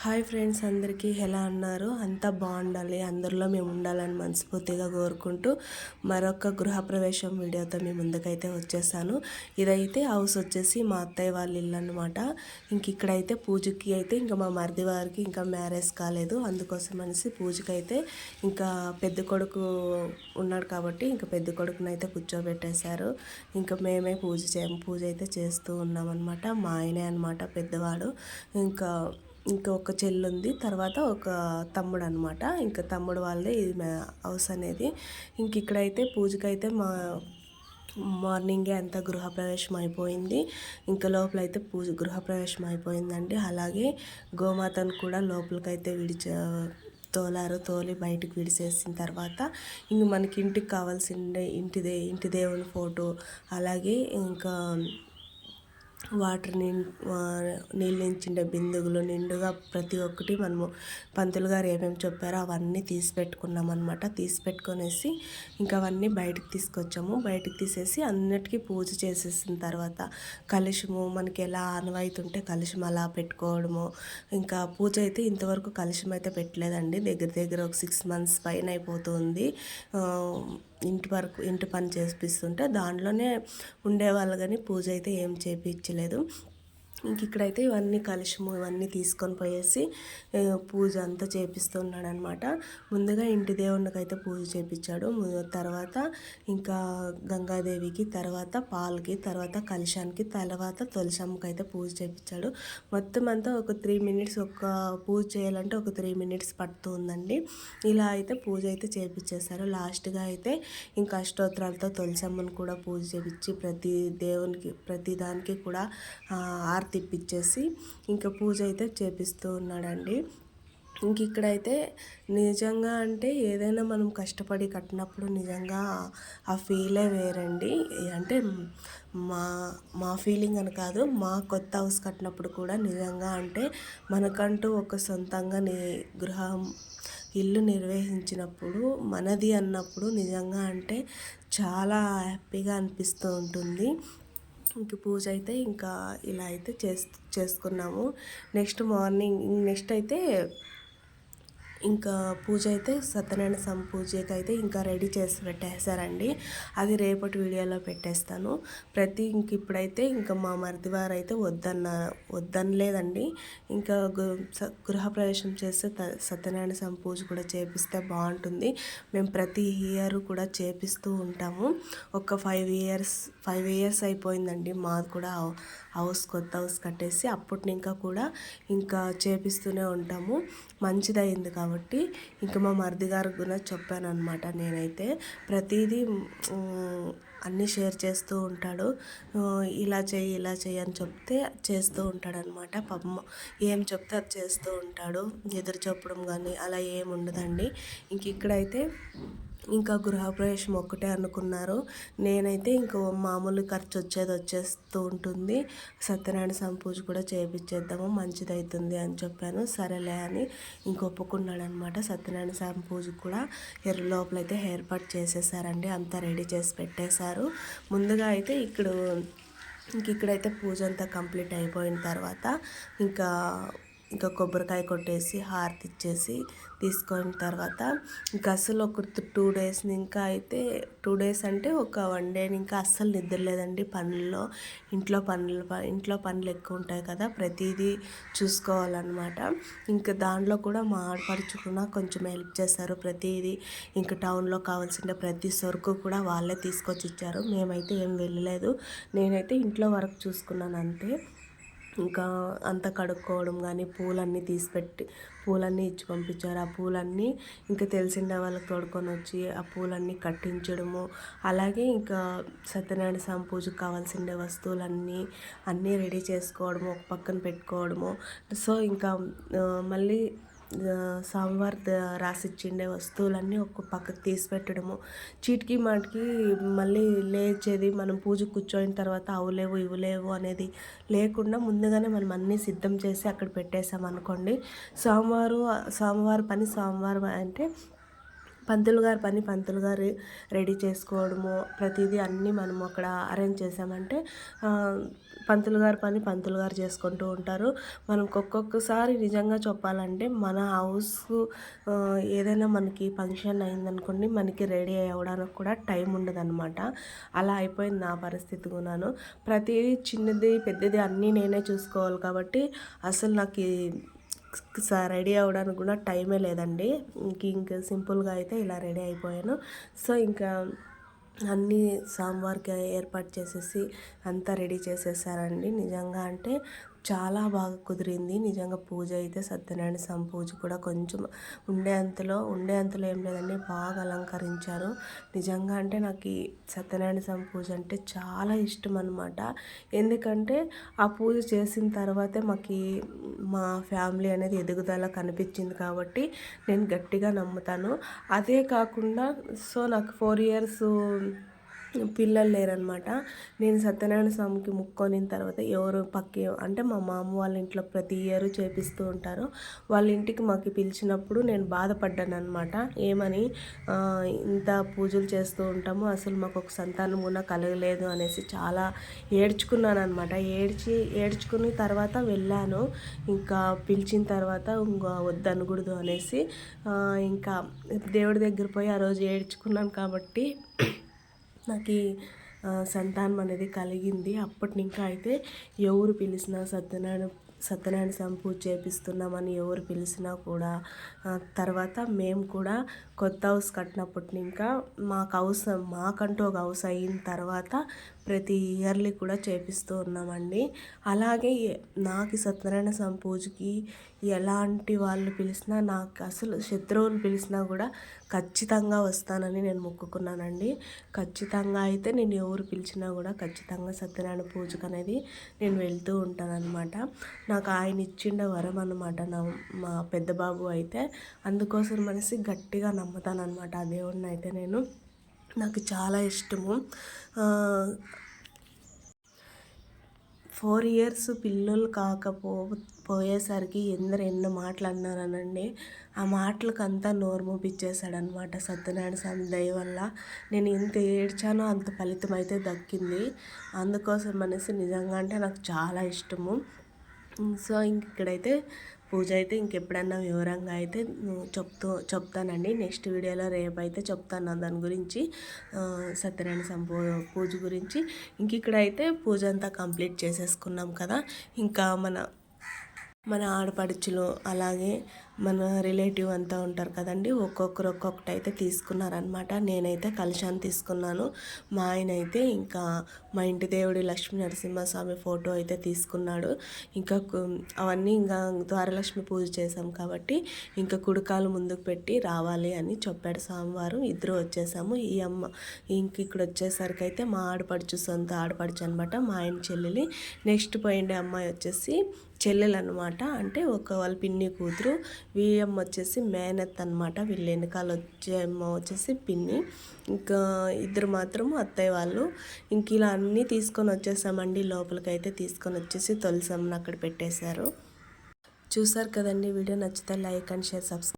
Hi friends, అందరికీ ఎలా ఉన్నారు? అంతా బాగుండాలి, అందరిలో మేము ఉండాలని మనస్ఫూర్తిగా కోరుకుంటూ మరొక గృహప్రవేశం వీడియోతో మీ ముందుకైతే వచ్చేసాను. ఇదైతే హౌస్ వచ్చేసి మా అత్తయ్య వాళ్ళ ఇల్లు అనమాట. ఇక్కడైతే పూజకి అయితే ఇంకా మా మరిది వారికి ఇంకా మ్యారేజ్ కాలేదు, అందుకోసం అనేసి పూజకైతే ఇంకా పెద్ద కొడుకు ఉన్నాడు కాబట్టి ఇంకా పెద్ద కొడుకుని అయితే కూర్చోబెట్టేశారు. ఇంకా మేమే పూజ అయితే చేస్తూ ఉన్నామన్నమాట. మా ఆయనే అనమాట పెద్దవాడు. ఇంకా ఒక చెల్లి ఉంది, తర్వాత ఒక తమ్ముడు అనమాట. ఇంకా తమ్ముడు వాళ్ళే ఇది హౌస్ అనేది. ఇక్కడైతే పూజకైతే మార్నింగే అంతా గృహప్రవేశం అయిపోయింది. ఇంకా లోపలైతే గృహప్రవేశం అయిపోయిందండి. అలాగే గోమాతను కూడా లోపలికైతే తోలి బయటికి విడిసేసిన తర్వాత ఇంక మనకి ఇంటికి కావాల్సిన ఇంటి దేవుని ఫోటో, అలాగే ఇంకా నీళ్ళు నించిండే బిందుగులు నిండుగా ప్రతి ఒక్కటి మనము పంతులు గారు ఏమేమి చెప్పారో అవన్నీ తీసి పెట్టుకున్నాం అనమాట. తీసి పెట్టుకొనేసి ఇంకా అవన్నీ బయటకు తీసుకొచ్చాము. బయటకు తీసేసి అన్నిటికీ పూజ చేసేసిన తర్వాత కలశము మనకి ఎలా ఆనవాయితుంటే కలశం అలా పెట్టుకోవడము. ఇంకా పూజ అయితే ఇంతవరకు కలశం అయితే పెట్టలేదండి. దగ్గర ఒక 6 months పైన అయిపోతుంది. ఇంటి పని చేపిస్తుంటే దాంట్లోనే ఉండేవాళ్ళు, కానీ పూజ అయితే ఏం చేయించలేదు. ఇక్కడైతే ఇవన్నీ కలశము ఇవన్నీ తీసుకొని పోయేసి పూజ అంతా చేపిస్తున్నాడు అనమాట. ముందుగా ఇంటి దేవునికి అయితే పూజ చేపించాడు. తర్వాత ఇంకా గంగాదేవికి, తర్వాత పాలకి, తర్వాత కలశానికి, తర్వాత తులసమ్మకి అయితే పూజ చేపించాడు. మొత్తం అంతా ఒక 3 minutes పూజ చేయాలంటే ఒక 3 minutes పడుతుందండి. ఇలా అయితే పూజ అయితే చేపించేశారు. లాస్ట్గా అయితే ఇంకా అష్టోత్తరాలతో తులసమ్మను కూడా పూజ చేపించి ప్రతి దానికి కూడా ఆరతి ఇప్పించేసి ఇంకా పూజ అయితే చేపిస్తూ ఉన్నాడండి. ఇక్కడైతే నిజంగా అంటే ఏదైనా మనం కష్టపడి కట్టినప్పుడు నిజంగా ఆ ఫీలే వేరండి. అంటే మా ఫీలింగ్ అని కాదు, మా కొత్త హౌస్ కట్టినప్పుడు కూడా నిజంగా అంటే మనకంటూ ఒక సొంతంగా ఇల్లు నిర్వహించినప్పుడు మనది అన్నప్పుడు నిజంగా అంటే చాలా హ్యాపీగా అనిపిస్తూ ఉంటుంది. పూజ అయితే ఇంకా ఇలా అయితే చేసుకున్నాము. నెక్స్ట్ అయితే ఇంకా పూజ అయితే సత్యనారాయణ స్వామి పూజకి అయితే ఇంకా రెడీ చేసి పెట్టేశారండి. అది రేపటి వీడియోలో పెట్టేస్తాను. ఇప్పుడైతే ఇంకా మా మరిదివారు అయితే వద్దనలేదండి. ఇంకా గృహప్రవేశం చేస్తే సత్యనారాయణ స్వామి పూజ కూడా చేపిస్తే బాగుంటుంది. మేము ప్రతి ఇయర్ కూడా చేపిస్తూ ఉంటాము. ఒక 5 years అయిపోయిందండి మాది కూడా కొత్త హౌస్ కట్టేసి. అప్పటి ఇంకా చేపిస్తూనే ఉంటాము. మంచిదైంది కాబట్టి ఇంకా మా మరిది గారికి కూడా చెప్పాను అనమాట. నేనైతే ప్రతిదీ అన్నీ షేర్ చేస్తూ ఉంటాడు. ఇలా చెయ్యి అని చెప్తే చేస్తూ ఉంటాడనమాట. పాపం ఏం చెప్తే అది చేస్తూ ఉంటాడు. ఎదురు చెప్పడం కానీ అలా ఏమి ఉండదండి. ఇక్కడైతే ఇంకా గృహప్రవేశం ఒక్కటే అనుకున్నారు. నేనైతే ఇంకో మామూలు ఖర్చు వచ్చేస్తూ ఉంటుంది. సత్యనారాయణ స్వామి పూజ కూడా చేయించేద్దాము, మంచిదవుతుంది అని చెప్పాను. సరేలే అని ఒప్పుకున్నాడు అనమాట. సత్యనారాయణ స్వామి పూజ కూడా లోపలైతే ఏర్పాటు చేసేసారండి. అంతా రెడీ చేసి పెట్టేశారు. ముందుగా అయితే ఇక్కడైతే పూజ అంతా కంప్లీట్ అయిపోయిన తర్వాత ఇంకా కొబ్బరికాయ కొట్టేసి హారతి ఇచ్చేసి తీసుకున్న తర్వాత ఇంకా అస్సలు ఒక 2 days ఇంకా అయితే 2 days అంటే ఒక 1 day ఇంకా అస్సలు నిద్రలేదండి. ఇంట్లో పనులు ఎక్కువ ఉంటాయి కదా, ప్రతిదీ చూసుకోవాలన్నమాట. ఇంకా దాంట్లో కూడా మా ఆడపడుచు కూడా కొంచెం హెల్ప్ చేశారు. ప్రతిదీ ఇంకా టౌన్లో కావాల్సిన ప్రతి సరుకు కూడా వాళ్ళే తీసుకొచ్చి ఇచ్చారు. మేమైతే ఏం వెళ్ళలేదు. నేనైతే ఇంట్లో వర్క్ చూసుకున్నాను అంతే. ఇంకా అంతా కడుక్కోవడం కానీ పూలన్నీ ఇచ్చి పంపించారు. ఆ పూలన్నీ ఇంకా తెలిసిన వాళ్ళకి తోడుకొని వచ్చి ఆ పూలన్నీ కట్టించడము, అలాగే ఇంకా సత్యనారాయణ స్వామి పూజకు కావాల్సిన వస్తువులన్నీ రెడీ చేసుకోవడము, ఒక పక్కన పెట్టుకోవడము. సో ఇంకా మళ్ళీ స్వామివారి రాసిచ్చిండే వస్తువులన్నీ ఒక పక్కకు తీసి పెట్టడము. చీటికి మాటికి మళ్ళీ లేచేది, మనం పూజ కూర్చోయిన తర్వాత అవులేవు ఇవ్వలేవు అనేది లేకుండా ముందుగానే మనం అన్నీ సిద్ధం చేసి అక్కడ పెట్టేసాం అనుకోండి. సోమవారం పని సోమవారం అంటే పంతులు గారి పని పంతులు గారు రెడీ చేసుకోవడము, ప్రతిదీ అన్నీ మనం అక్కడ అరేంజ్ చేసామంటే పంతులు గారి పని పంతులు గారు చేసుకుంటూ ఉంటారు. మనం ఒక్కొక్కసారి నిజంగా చెప్పాలంటే మన హౌస్ ఏదైనా మనకి ఫంక్షన్ అయిందనుకోండి, మనకి రెడీ అవ్వడానికి కూడా టైం ఉండదన్నమాట. అలా అయిపోయింది నా పరిస్థితి కూడాను. ప్రతిదీ చిన్నది పెద్దది అన్నీ నేనే చూసుకోవాలి కాబట్టి అసలు నాకు రెడీ అవ్వడానికి కూడా టైమే లేదండి. ఇంకా సింపుల్గా అయితే ఇలా రెడీ అయిపోయాను. సో ఇంకా అన్నీ సాంబార్కి ఏర్పాటు చేసేసి అంతా రెడీ చేసేసారండి. నిజంగా అంటే చాలా బాగా కుదిరింది. నిజంగా పూజ అయితే సత్యనారాయణ స్వామి పూజ కూడా కొంచెం ఉండే అంతలో ఏం లేదండి, బాగా అలంకరించారు. నిజంగా అంటే నాకు ఈ సత్యనారాయణ స్వామి పూజ అంటే చాలా ఇష్టం అనమాట. ఎందుకంటే ఆ పూజ చేసిన తర్వాతే మా ఫ్యామిలీ అనేది ఎదుగుదల కనిపించింది కాబట్టి నేను గట్టిగా నమ్ముతాను. అదే కాకుండా సో నాకు 4 years పిల్లలు లేరనమాట. నేను సత్యనారాయణ స్వామికి మొక్కుకొనిన తర్వాత ఎవరు అంటే మా మామ వాళ్ళ ఇంట్లో ప్రతి ఇయర్ చేపిస్తూ ఉంటారు. వాళ్ళ ఇంటికి మాకు పిలిచినప్పుడు నేను బాధపడ్డాను అనమాట. ఏమని ఇంత పూజలు చేస్తూ ఉంటాము, అసలు మాకు ఒక సంతానం కూడా కలగలేదు అనేసి చాలా ఏడ్చుకున్నాను అనమాట. ఏడ్చుకుని తర్వాత వెళ్ళాను. ఇంకా పిలిచిన తర్వాత ఇంకా వద్దనకూడదు అనేసి ఇంకా దేవుడి దగ్గర పోయి ఆ రోజు ఏడ్చుకున్నాను కాబట్టి నాకు సంతానం అనేది కలిగింది. అప్పటి ఇంకా అయితే ఎవరు పిలిచినా సత్యనారాయణ స్వామి పూజ చేపిస్తున్నామని ఎవరు పిలిచినా కూడా తర్వాత మేము కూడా కొత్త హౌస్ కట్టినప్పటి ఇంకా మాకంటూ ఒక హౌస్ అయిన తర్వాత ప్రతి ఇయర్లీ కూడా చేపిస్తూ ఉన్నామండి. అలాగే నాకు సత్యనారాయణ స్వామి పూజకి ఎలాంటి వాళ్ళు పిలిచినా, నాకు అసలు శత్రువులు పిలిచినా కూడా ఖచ్చితంగా వస్తానని నేను మొక్కుకున్నానండి. ఖచ్చితంగా అయితే నేను ఎవరు పిలిచినా కూడా ఖచ్చితంగా సత్యనారాయణ పూజకు అనేది నేను వెళ్తూ ఉంటానన్నమాట. నాకు ఆయన ఇచ్చిండ వరం అన్నమాట మా పెద్ద బాబు అయితే. అందుకోసం అనేసి గట్టిగా నమ్ముతానన్నమాట ఆ దేవుడిని అయితే నేను. నాకు చాలా ఇష్టము. 4 years పిల్లలు పోయేసరికి ఎన్నో మాటలు అన్నారనండి. ఆ మాటలకు అంతా నోరు మూపించేశాడనమాట సత్యనారాయణ స్వామి దయ వల్ల. నేను ఎంత ఏడ్చానో అంత ఫలితం అయితే దక్కింది. అందుకోసం అనేసి నిజంగా అంటే నాకు చాలా ఇష్టము. సో ఇక్కడైతే పూజ అయితే ఇంకెప్పుడన్నా వివరంగా అయితే చెప్తానండి. నెక్స్ట్ వీడియోలో రేపు అయితే చెప్తాను దాని గురించి, సత్యనారాయణ స్వామి పూజ గురించి. ఇక్కడైతే పూజ అంతా కంప్లీట్ చేసేసుకున్నాం కదా. ఇంకా మన ఆడపడుచులు అలాగే మన రిలేటివ్ అంతా ఉంటారు కదండి, ఒక్కొక్కరు ఒక్కొక్కటి అయితే తీసుకున్నారనమాట. నేనైతే కలశాన్ని తీసుకున్నాను. మా ఆయన అయితే ఇంకా మా ఇంటి దేవుడి లక్ష్మీ నరసింహస్వామి ఫోటో అయితే తీసుకున్నాడు. ఇంకా అవన్నీ ఇంకా ద్వారలక్ష్మి పూజ చేసాం కాబట్టి ఇంకా కుడికాలు ముందుకు పెట్టి రావాలి అని చెప్పాడు స్వామివారు. ఇద్దరు వచ్చేసాము. ఈ అమ్మ ఇక్కడ వచ్చేసరికి అయితే మా ఆడపడుచు, సొంత ఆడపడుచు అనమాట, మా ఆయన చెల్లెలి. నెక్స్ట్ పోయిండే అమ్మాయి వచ్చేసి చెల్లెలు అనమాట, అంటే వాళ్ళ పిన్ని కూతురు. వీఎం వచ్చేసి మేనత్ అనమాట. వీళ్ళ వెనకాల వచ్చే అమ్మ వచ్చేసి పిన్ని. ఇంకా ఇద్దరు మాత్రం అత్తయ్య వాళ్ళు. ఇలా అన్నీ తీసుకొని వచ్చేసామండి. లోపలికైతే తీసుకొని వచ్చేసి తులసమ్మని అక్కడ పెట్టేశారు. చూసారు కదండి. వీడియో నచ్చితే లైక్ అండ్ షేర్, సబ్స్క్రైబ్.